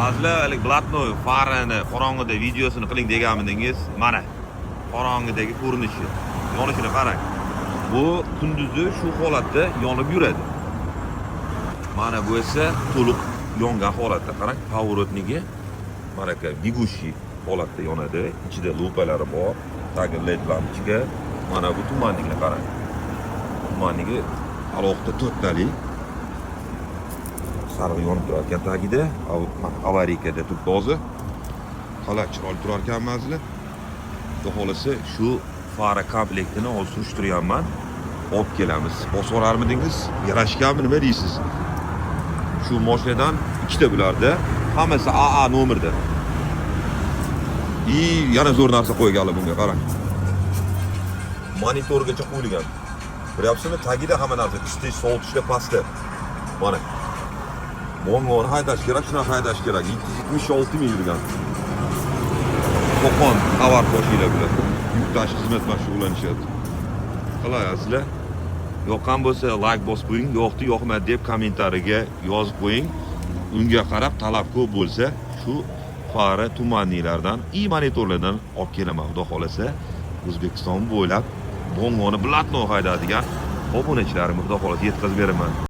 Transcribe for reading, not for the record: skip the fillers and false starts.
Azli blatnoy farini qorong'ida videosini qiling deganmidingiz, mana qorong'idagi ko'rinishi, yonishini qarang. Bu kunduzi shu holatda yonib yuradi. Mana bu esa to'liq yongan holatda qarang, поворотниги mana aka bigushi holatda yonadi. Ichida lupalari bor, tagi led lampochka. Mana bu tumanligini qarang. Tumanligi alohida to'rttalik sariq yonib turarkan tagida, avariyada turibdi hozir. Qalay chiroyli turar ekanmizlar. Xudo xolasa shu fara komplektini hozir surishtiryapman. Olib kelamiz. Bosib olarmidingiz? Yarashganmi, nima deysiz? Shu mashinadan ikkita bularda, hammasi AA nomerda. Yana zo'r narsa qo'yganlar bunga, qarang. Monitorgacha qo'yilgan. Bilyapsizmi? Tagida hamma narsa isitish, sovutishda pastda. Mana. Bo'ng'oni haydash kerak, shuni haydash kerak. 776 mil yurgan. Qo'qon tovar qo'shinglar bilan. Yuk tashish xizmat bilan shug'ullanishadi. Qilayapsizlar. Yoqqan bo'lsa like bosib qo'ying, yo'qdi, yoqmadi deb kommentariyaga yozib qo'ying. Unga qarab talab ko'p bo'lsa, shu fara tumanliklardan, monitorlardan olib kelaman. Xudo xolasa, O'zbekiston bo'ylab bo'ng'oni blatno haydadigan obunachilarimga xudo xolasa yetkazib beraman.